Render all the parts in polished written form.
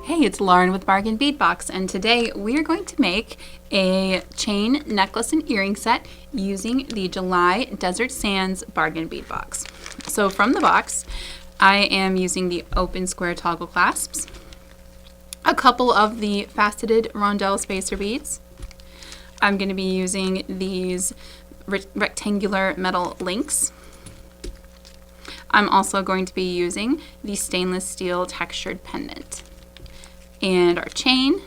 Hey, it's Lauren with Bargain Bead Box, and today we are going to make a chain necklace and earring set using the July Desert Sands Bargain Bead Box. So from the box, I am using the open square toggle clasps, a couple of the faceted rondelle spacer beads. I'm going to be using these rectangular metal links. I'm also going to be using the stainless steel textured pendant and our chain,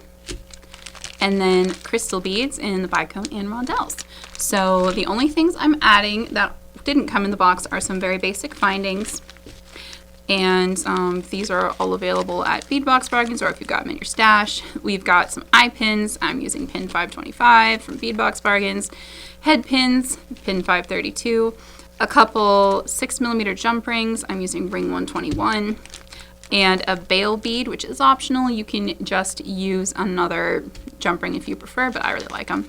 and then crystal beads in the bicone and rondelles. So the only things I'm adding that didn't come in the box are some very basic findings, and these are all available at Bead Box Bargains, or if you've got them in your stash. We've got some eye pins. I'm using pin 525 from Bead Box Bargains, head pins, pin 532, a couple 6mm jump rings. I'm using ring 121. And a bail bead, which is optional. You can just use another jump ring if you prefer, but I really like them.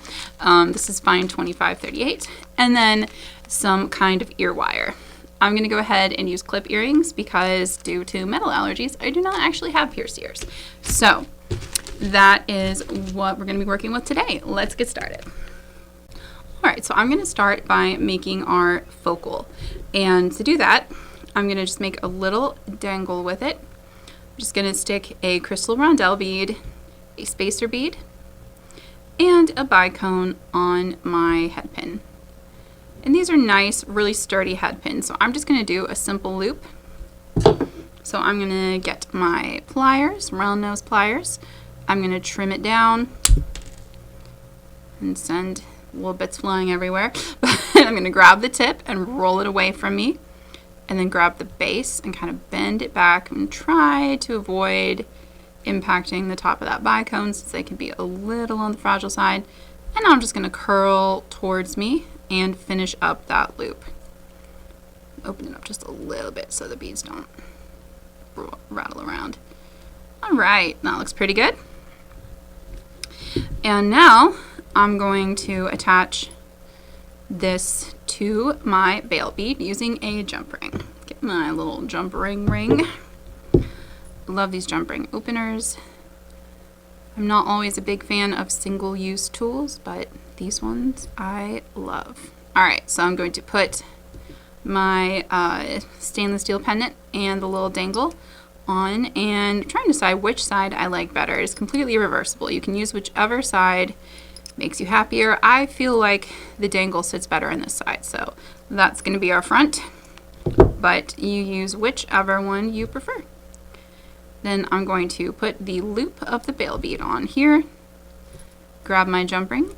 This is fine 2538. And then some kind of ear wire. I'm going to go ahead and use clip earrings because due to metal allergies, I do not actually have pierced ears. So that is what we're going to be working with today. Let's get started. All right, so I'm going to start by making our focal. And to do that, I'm going to just make a little dangle with it. I'm just going to stick a crystal rondelle bead, a spacer bead, and a bicone on my head pin. And these are nice, really sturdy head pins. So I'm just going to do a simple loop. So I'm going to get my pliers, round nose pliers. I'm going to trim it down and send little bits flying everywhere. I'm going to grab the tip and roll it away from me, and then grab the base and kind of bend it back and try to avoid impacting the top of that bicone since they can be a little on the fragile side. And now I'm just going to curl towards me and finish up that loop. Open it up just a little bit so the beads don't rattle around. All right, that looks pretty good. And now I'm going to attach this to my bail bead using a jump ring. Get my little jump ring. Love these jump ring openers. I'm not always a big fan of single-use tools, but these ones I love. All right, so I'm going to put my stainless steel pendant and the little dangle on, and I'm trying to decide which side I like better. It's completely reversible. You can use whichever side makes you happier. I feel like the dangle sits better on this side, so that's going to be our front, but you use whichever one you prefer. Then I'm going to put the loop of the bail bead on here, grab my jump ring,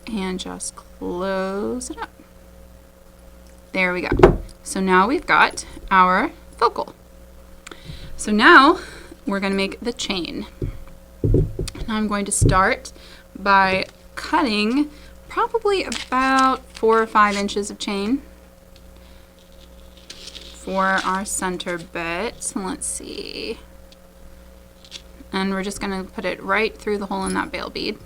and just close it up. There we go. So now we've got our focal. So now we're going to make the chain. And I'm going to start by cutting probably about 4 or 5 inches of chain for our center bit. Let's see. And we're just going to put it right through the hole in that bail bead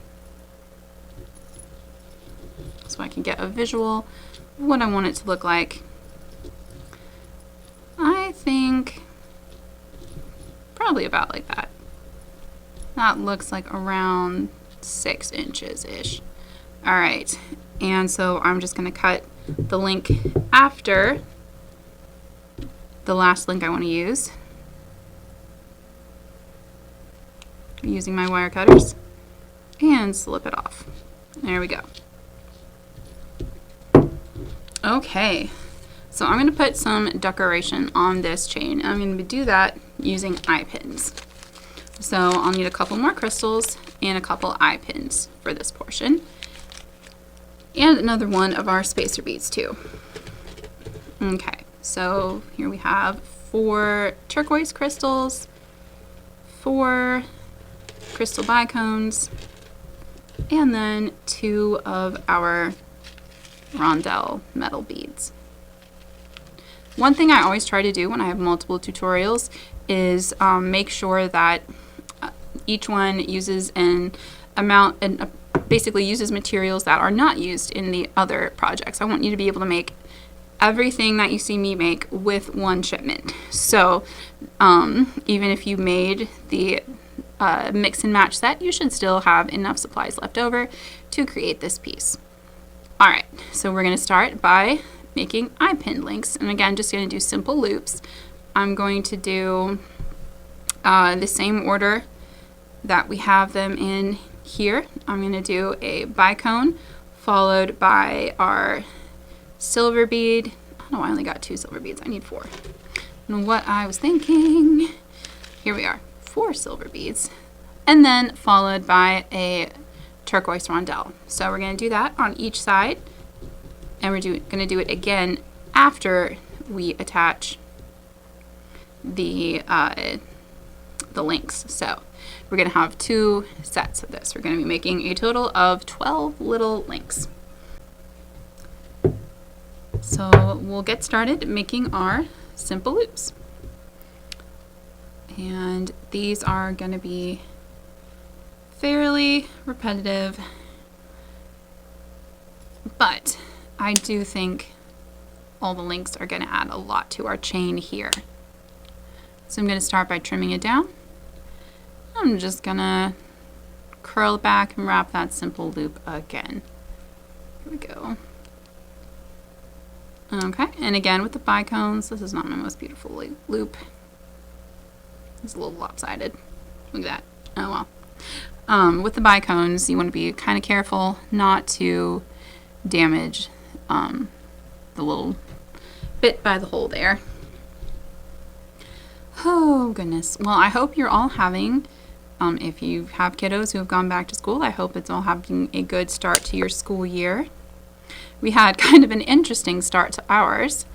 so I can get a visual of what I want it to look like. I think probably about like that. That looks like around 6 inches-ish. All right, and so I'm just going to cut the link after the last link I want to use using my wire cutters and slip it off. There we go. Okay, so I'm going to put some decoration on this chain. I'm going to do that using eye pins. So I'll need a couple more crystals and a couple eye pins for this portion. And another one of our spacer beads too. Okay, so here we have 4 turquoise crystals, 4 crystal bicones, and then 2 of our rondelle metal beads. One thing I always try to do when I have multiple tutorials is make sure that each one uses an amount and basically uses materials that are not used in the other projects. I want you to be able to make everything that you see me make with one shipment. So even if you made the mix and match set, you should still have enough supplies left over to create this piece. All right, so we're going to start by making eye pin links. And again, just going to do simple loops. I'm going to do the same order that we have them in here. I'm going to do a bicone followed by our silver bead. I don't know why I only got 2 silver beads. I need 4. And what I was thinking, here we are, 4 silver beads. And then followed by a turquoise rondelle. So we're going to do that on each side, and we're going to do it again after we attach the links. So we're going to have 2 sets of this. We're going to be making a total of 12 little links. So we'll get started making our simple loops. And these are going to be fairly repetitive, but I do think all the links are going to add a lot to our chain here. So I'm going to start by trimming it down. I'm just going to curl it back and wrap that simple loop again. Here we go. Okay, and again with the bicones, this is not my most beautiful loop. It's a little lopsided. Look at that. Oh well. With the bicones, you want to be kind of careful not to damage the little bit by the hole there. Oh goodness. Well, I hope you're all having, if you have kiddos who have gone back to school, I hope it's all having a good start to your school year. We had kind of an interesting start to ours.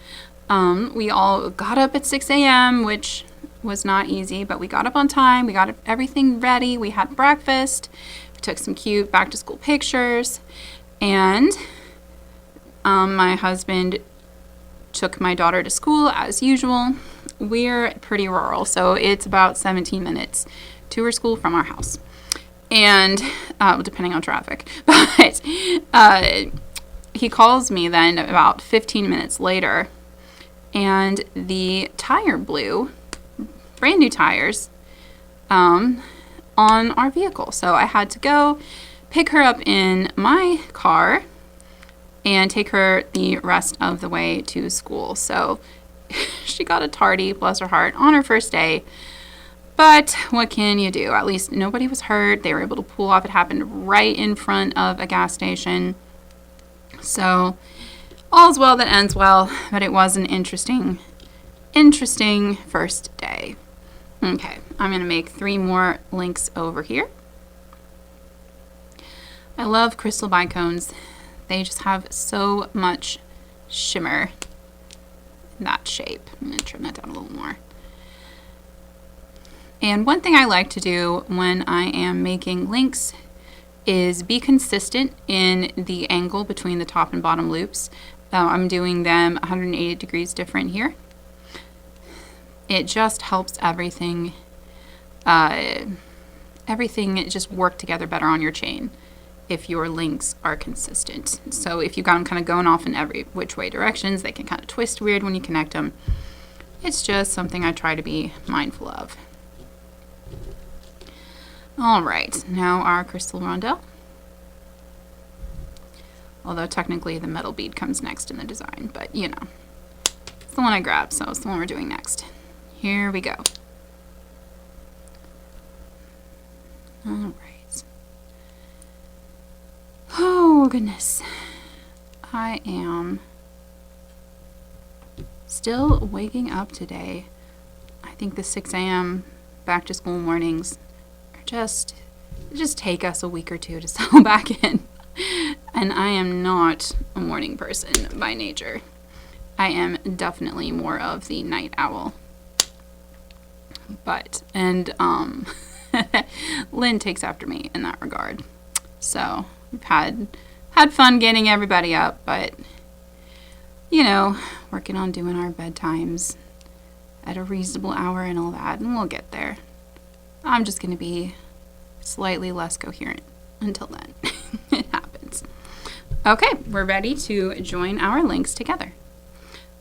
We all got up at 6 a.m., which was not easy, but we got up on time. We got everything ready. We had breakfast. We took some cute back to school pictures, and my husband took my daughter to school as usual. We're pretty rural, so it's about 17 minutes to her school from our house, and depending on traffic. But he calls me then about 15 minutes later, and the tire blew. Brand new tires on our vehicle. So I had to go pick her up in my car and take her the rest of the way to school. So she got a tardy, bless her heart, on her first day. But what can you do? At least nobody was hurt. They were able to pull off. It happened right in front of a gas station. So all's well that ends well, but it was an interesting first day. Okay, I'm going to make 3 more links over here. I love crystal bicones. They just have so much shimmer in that shape. I'm going to trim that down a little more. And one thing I like to do when I am making links is be consistent in the angle between the top and bottom loops. I'm doing them 180 degrees different here. It just helps everything just work together better on your chain if your links are consistent. So if you've got them kind of going off in every which way directions, they can kind of twist weird when you connect them. It's just something I try to be mindful of. All right, now our crystal rondelle. Although technically the metal bead comes next in the design, but you know, it's the one I grabbed, so it's the one we're doing next. Here we go. All right. Oh, goodness. I am still waking up today. I think the 6 a.m. back to school mornings are just take us a week or two to settle back in. And I am not a morning person by nature. I am definitely more of the night owl. But, and Lynn takes after me in that regard. So we've had fun getting everybody up, but you know, working on doing our bedtimes at a reasonable hour and all that, and we'll get there. I'm just going to be slightly less coherent until then. It happens. Okay, we're ready to join our links together.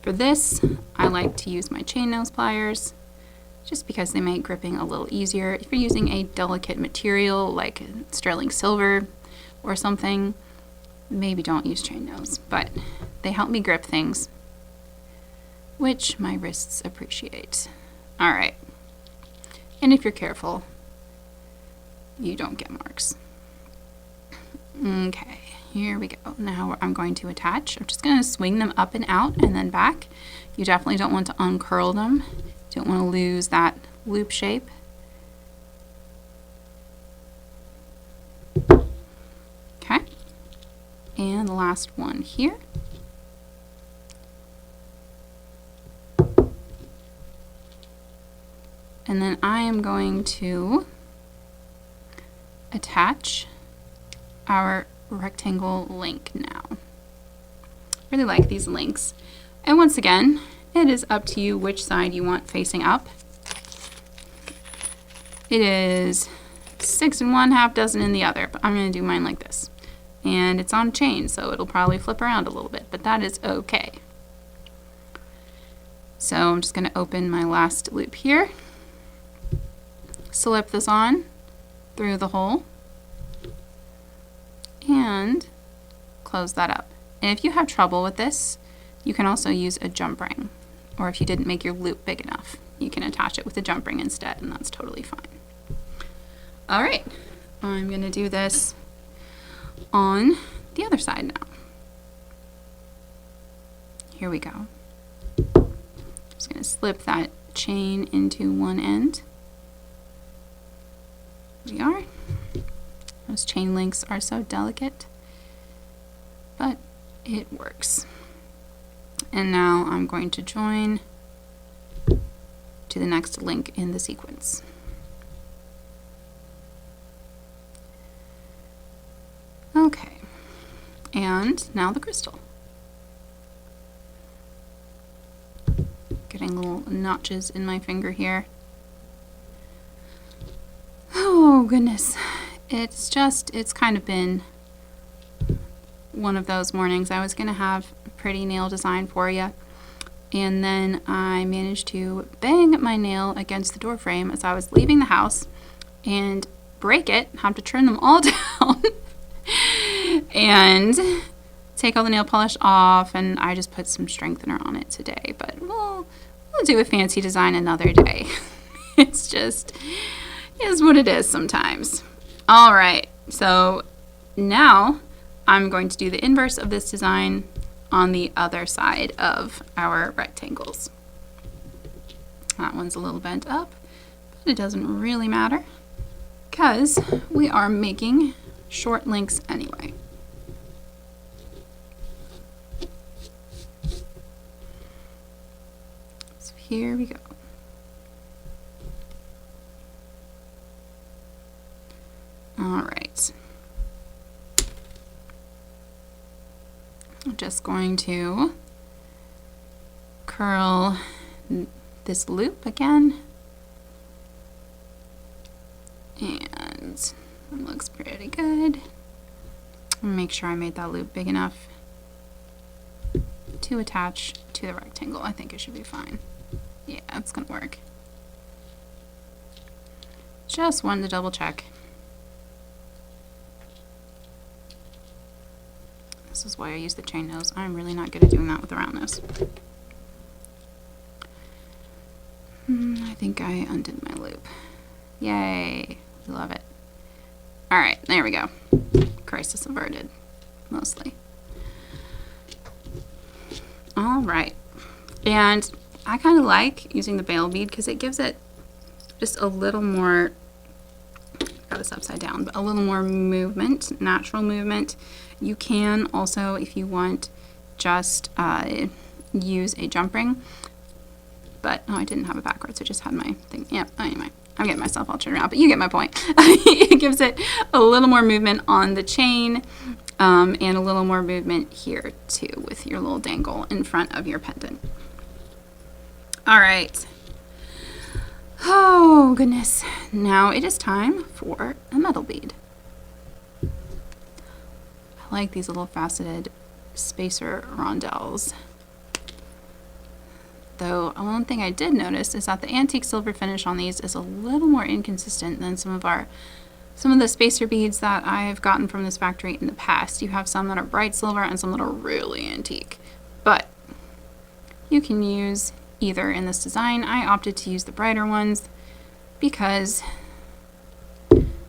For this, I like to use my chain nose pliers just because they make gripping a little easier. If you're using a delicate material like sterling silver or something, maybe don't use chain nails, but they help me grip things, which my wrists appreciate. All right, and if you're careful, you don't get marks. Okay, here we go. Now I'm going to attach. I'm just going to swing them up and out and then back. You definitely don't want to uncurl them. Don't want to lose that loop shape. Okay, and the last one here. And then I am going to attach our rectangle link now. Really like these links. And once again, it is up to you which side you want facing up. It is 6 in one, half dozen in the other, but I'm going to do mine like this. And it's on a chain, so it'll probably flip around a little bit, but that is okay. So I'm just going to open my last loop here, slip this on through the hole, and close that up. And if you have trouble with this, you can also use a jump ring, or if you didn't make your loop big enough, you can attach it with a jump ring instead, and that's totally fine. All right, I'm going to do this on the other side now. Here we go. Just going to slip that chain into one end. Here we are. Those chain links are so delicate, but it works. And now I'm going to join to the next link in the sequence. Okay, and now the crystal. Getting little notches in my finger here. Oh goodness, it's kind of been one of those mornings. I was gonna have a pretty nail design for you, and then I managed to bang my nail against the door frame as I was leaving the house and break it, have to turn them all down and take all the nail polish off, and I just put some strengthener on it today, but we'll do a fancy design another day. It's just is what it is sometimes. All right, so now I'm going to do the inverse of this design on the other side of our rectangles. That one's a little bent up, but it doesn't really matter because we are making short links anyway. So here we go. All right. I'm just going to curl this loop again, and it looks pretty good. Make sure I made that loop big enough to attach to the rectangle. I think it should be fine. Yeah, it's gonna work. Just wanted to double check. This is why I use the chain nose. I'm really not good at doing that with a round nose. I think I undid my loop. Yay, love it. All right, there we go. Crisis averted, mostly. All right, and I kind of like using the bail bead because it gives it just a little more, got this upside down, but a little more movement, natural movement. You can also, if you want, just use a jump ring. But, oh, I didn't have it backwards. I just had my thing. Yep, anyway, I'm getting myself all turned around, but you get my point. It gives it a little more movement on the chain and a little more movement here, too, with your little dangle in front of your pendant. All right. Oh, goodness. Now it is time for a metal bead. I like these little faceted spacer rondelles. though, one thing I did notice is that the antique silver finish on these is a little more inconsistent than some of the spacer beads that I've gotten from this factory in the past. You have some that are bright silver and some that are really antique. But you can use either in this design. I opted to use the brighter ones because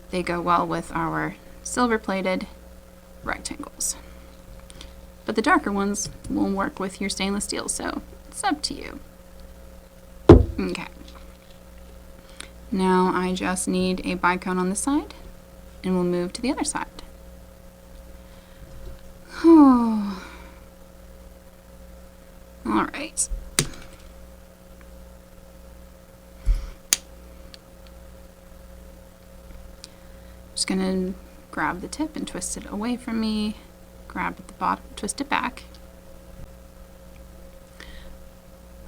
they go well with our silver-plated rectangles. But the darker ones will work with your stainless steel, so it's up to you. Okay. Now I just need a bicone on this side, and we'll move to the other side. Oh. All right. Just gonna grab the tip and twist it away from me. Grab at the bottom, twist it back.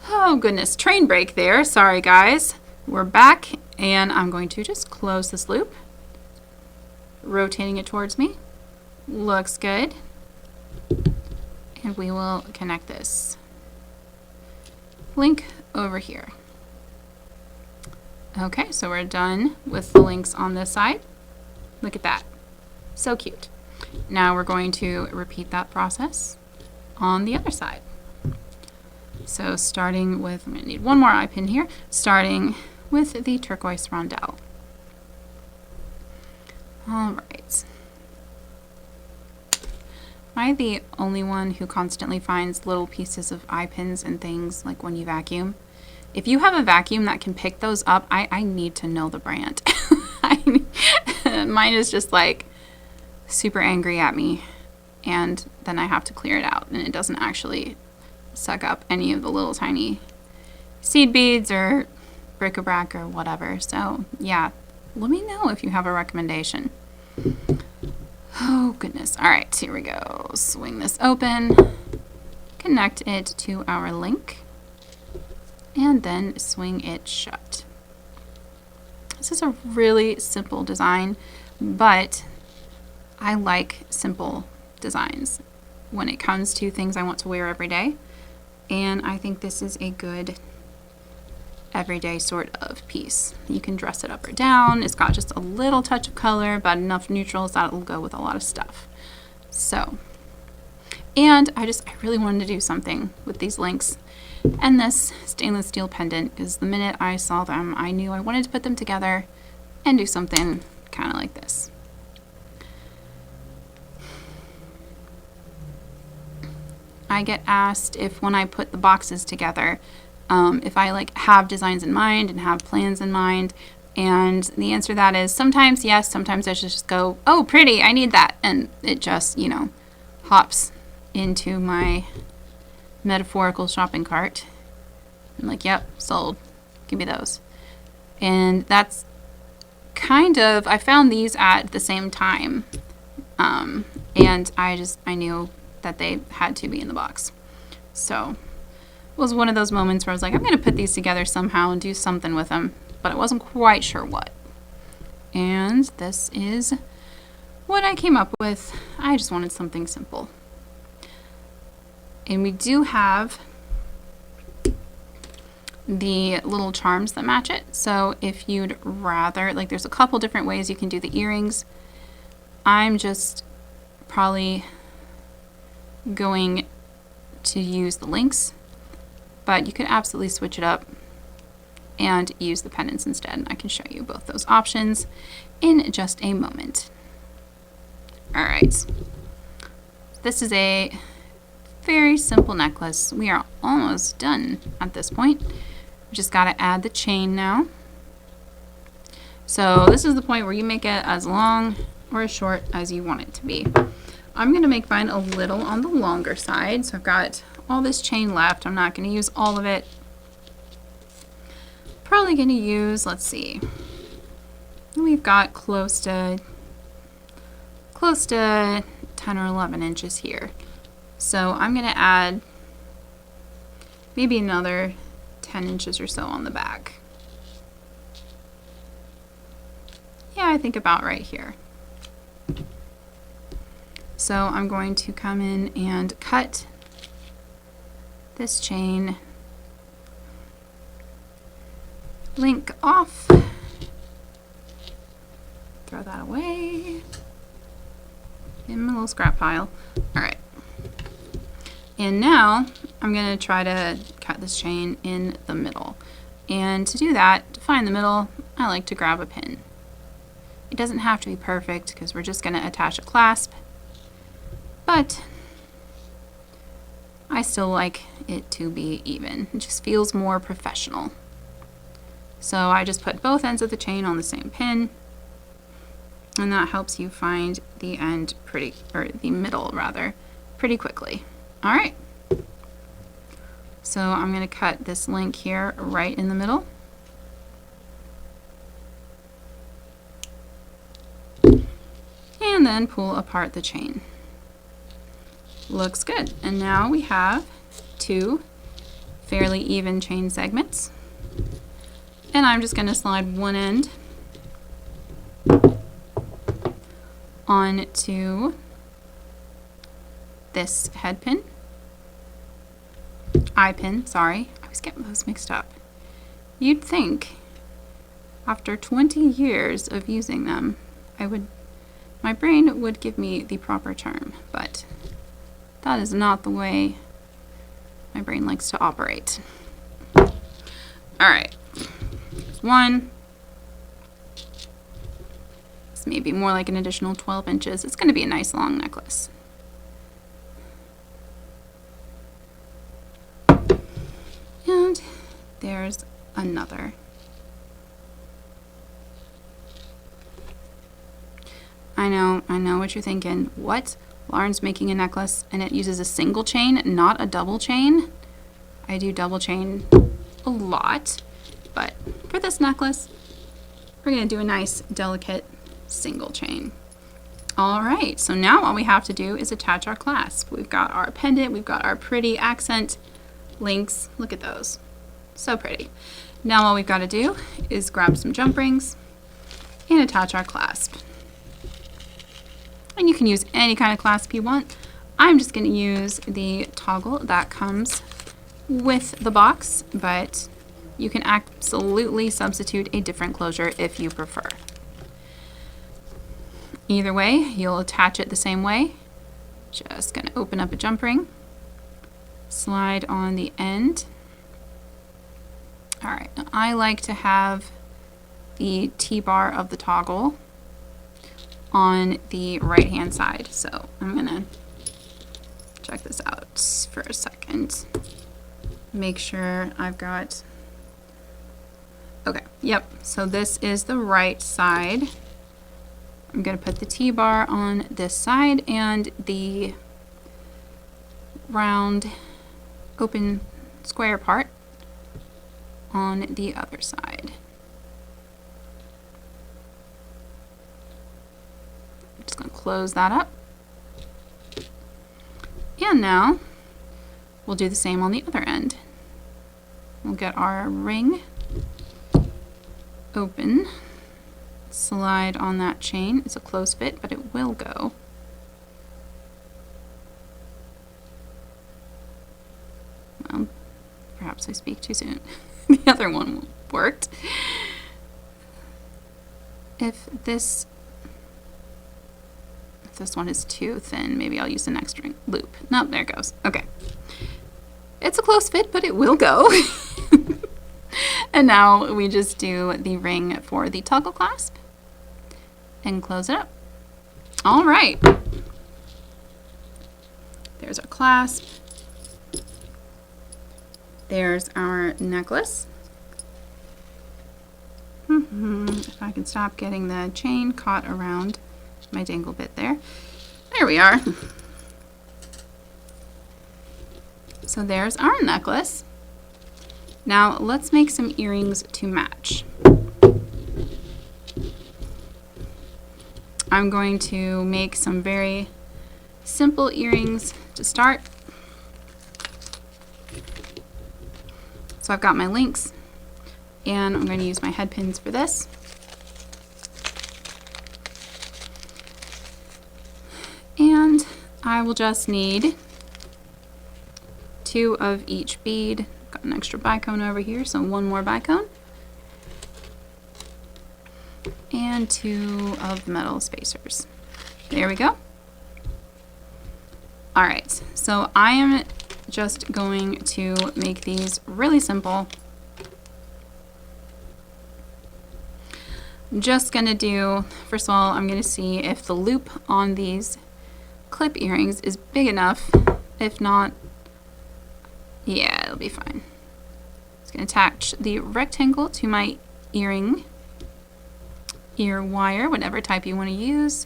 Oh goodness, train break there. Sorry guys. We're back, and I'm going to just close this loop, rotating it towards me. Looks good. And we will connect this link over here. Okay, so we're done with the links on this side. Look at that. So cute. Now we're going to repeat that process on the other side. So starting with, I'm going to need one more eye pin here, starting with the turquoise rondelle. All right. Am I the only one who constantly finds little pieces of eye pins and things like when you vacuum? If you have a vacuum that can pick those up, I need to know the brand. Mine is just like super angry at me, and then I have to clear it out, and it doesn't actually suck up any of the little tiny seed beads or bric-a-brac or whatever. So yeah, let me know if you have a recommendation. Oh goodness. All right, here we go. Swing this open, connect it to our link, and then swing it shut. This is a really simple design, but I like simple designs when it comes to things I want to wear every day. And I think this is a good everyday sort of piece. You can dress it up or down. It's got just a little touch of color, but enough neutrals that it'll go with a lot of stuff. So, and I really wanted to do something with these links and this stainless steel pendant, because the minute I saw them, I knew I wanted to put them together and do something kind of like this. I get asked if when I put the boxes together, if I like have designs in mind and have plans in mind, and the answer to that is sometimes yes, sometimes I just go, oh pretty, I need that, and it just, you know, hops into my metaphorical shopping cart. I'm like, yep, sold, give me those. And that's kind of, I found these at the same time, and I knew that they had to be in the box. So it was one of those moments where I was like, I'm going to put these together somehow and do something with them, but I wasn't quite sure what. And this is what I came up with. I just wanted something simple. And we do have the little charms that match it. So if you'd rather, like, there's a couple different ways you can do the earrings. I'm just probably going to use the links, but you could absolutely switch it up and use the pendants instead. And I can show you both those options in just a moment. All right, this is a very simple necklace. We are almost done at this point. We just got to add the chain now. So this is the point where you make it as long or as short as you want it to be. I'm going to make mine a little on the longer side. So I've got all this chain left. I'm not going to use all of it. Probably going to use, let's see, we've got close to 10 or 11 inches here. So I'm going to add maybe another 10 inches or so on the back. Yeah, I think about right here. So I'm going to come in and cut this chain link off. Throw that away in my little scrap pile. All right. And now I'm going to try to cut this chain in the middle. And to do that, to find the middle, I like to grab a pin. It doesn't have to be perfect because we're just going to attach a clasp, but I still like it to be even. It just feels more professional. So I just put both ends of the chain on the same pin, and that helps you find the end the middle rather, pretty quickly. All right. So I'm going to cut this link here right in the middle. And then pull apart the chain. Looks good. And now we have two fairly even chain segments. And I'm just going to slide one end onto this head pin. Eye pin, sorry. I was getting those mixed up. You'd think after 20 years of using them, my brain would give me the proper term, but that is not the way my brain likes to operate. All right, there's one. This may be more like an additional 12 inches. It's going to be a nice long necklace. And there's another. I know what you're thinking. What? Lauren's making a necklace and it uses a single chain, not a double chain? I do double chain a lot, but for this necklace, we're going to do a nice, delicate single chain. All right, so now all we have to do is attach our clasp. We've got our pendant, we've got our pretty accent links. Look at those. So pretty. Now all we've got to do is grab some jump rings and attach our clasp. And you can use any kind of clasp you want. I'm just going to use the toggle that comes with the box, but you can absolutely substitute a different closure if you prefer. Either way, you'll attach it the same way. Just going to open up a jump ring, slide on the end. All right, now I like to have the T-bar of the toggle on the right hand side. So I'm gonna check this out for a second. Make sure I've got, okay, yep, so this is the right side. I'm gonna put the T-bar on this side and the round open square part on the other side. Just going to close that up. And now we'll do the same on the other end. We'll get our ring open, slide on that chain. It's a close fit, but it will go. Well, perhaps I speak too soon. The other one worked. If this one is too thin, maybe I'll use the next loop. Nope, there it goes. Okay. It's a close fit, but it will go. And now we just do the ring for the toggle clasp and close it up. All right. There's our clasp. There's our necklace. If I can stop getting the chain caught around my dangle bit there. There we are. So there's our necklace. Now let's make some earrings to match. I'm going to make some very simple earrings to start. So I've got my links and I'm going to use my head pins for this. And I will just need 2 of each bead. Got an extra bicone over here, so 1 more bicone. and 2 of the metal spacers. There we go. All right, so I am just going to make these really simple. I'm just gonna do, first of all, I'm gonna see if the loop on these clip earrings is big enough. If not, yeah, it'll be fine. Just gonna attach the rectangle to my ear wire, whatever type you want to use.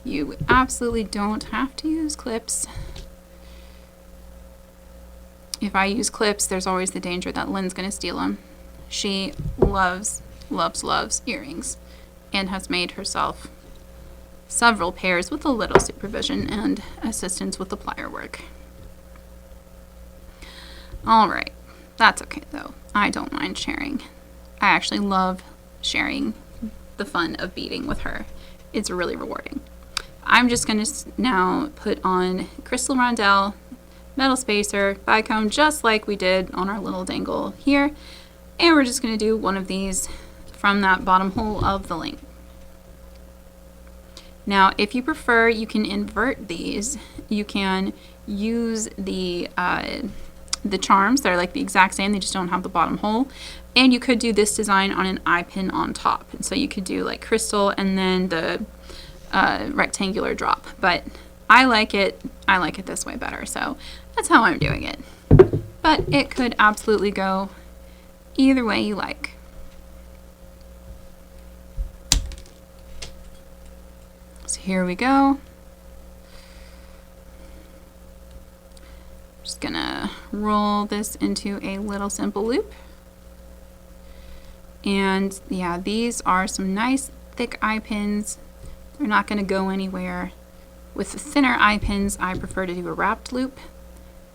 You absolutely don't have to use clips. If I use clips, there's always the danger that Lynn's gonna steal them. She loves earrings and has made herself several pairs with a little supervision and assistance with the plier work. All right, that's okay though. I don't mind sharing. I actually love sharing the fun of beading with her. It's really rewarding. I'm just going to now put on crystal rondelle, metal spacer, bicomb, just like we did on our little dangle here. And we're just going to do one of these from that bottom hole of the link. Now, if you prefer, you can invert these. You can use the charms. They're like the exact same, they just don't have the bottom hole. And you could do this design on an eye pin on top. And so you could do like crystal and then the rectangular drop. But I like it this way better. So that's how I'm doing it. But it could absolutely go either way you like. So here we go. Just gonna roll this into a little simple loop. And yeah, these are some nice thick eye pins. They're not gonna go anywhere. With the thinner eye pins, I prefer to do a wrapped loop.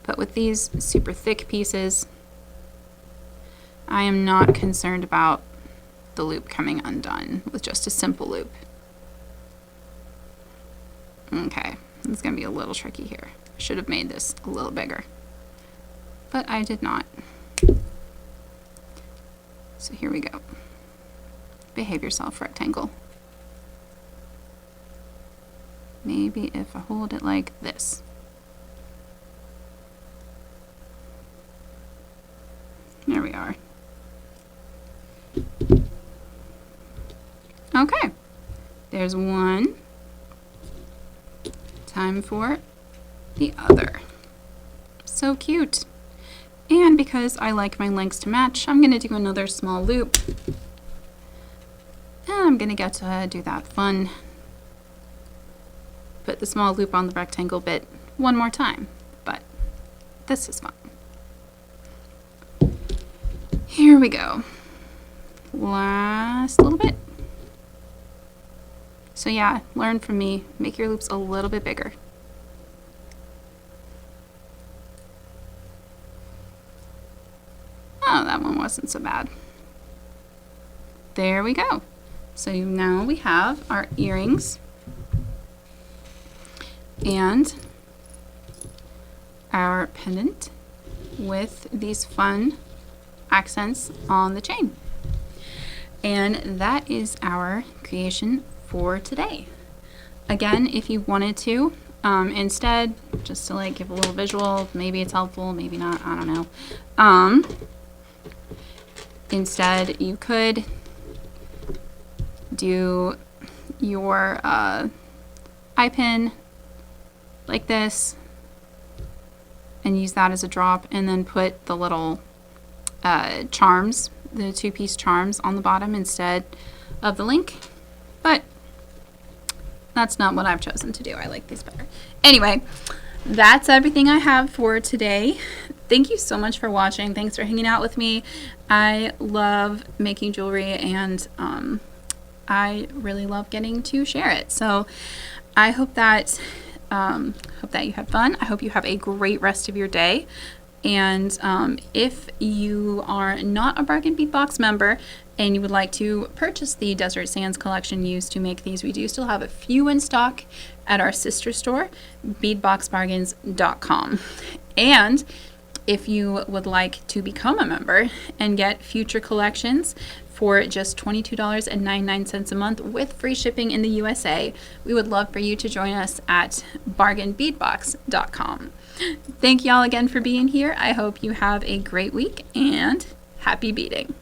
But with these super thick pieces, I am not concerned about the loop coming undone with just a simple loop. Okay, it's gonna be a little tricky here. I should have made this a little bigger, but I did not. So here we go. Behave yourself, rectangle. Maybe if I hold it like this. There we are. Okay, there's one. Time for the other. So cute. And because I like my lengths to match, I'm going to do another small loop. And I'm going to get to do that fun. Put the small loop on the rectangle bit one more time. But this is fun. Here we go. Last little bit. So yeah, learn from me. Make your loops a little bit bigger. Oh, that one wasn't so bad. There we go. So now we have our earrings and our pendant with these fun accents on the chain. And that is our creation for today. Again, if you wanted to, instead, just to like give a little visual, maybe it's helpful, maybe not, I don't know. Instead, you could do your eye pin like this and use that as a drop, and then put the little charms, the two-piece charms on the bottom instead of the link. But that's not what I've chosen to do. I like these better. Anyway, that's everything I have for today. Thank you so much for watching. Thanks for hanging out with me. I love making jewelry, and I really love getting to share it. So I hope that you had fun. I hope you have a great rest of your day. And if you are not a Bargain Bead Box member and you would like to purchase the Desert Sands collection used to make these, we do still have a few in stock at our sister store, beadboxbargains.com. And if you would like to become a member and get future collections for just $22.99 a month with free shipping in the USA. We would love for you to join us at bargainbeadbox.com. Thank y'all again for being here. I hope you have a great week and happy beading.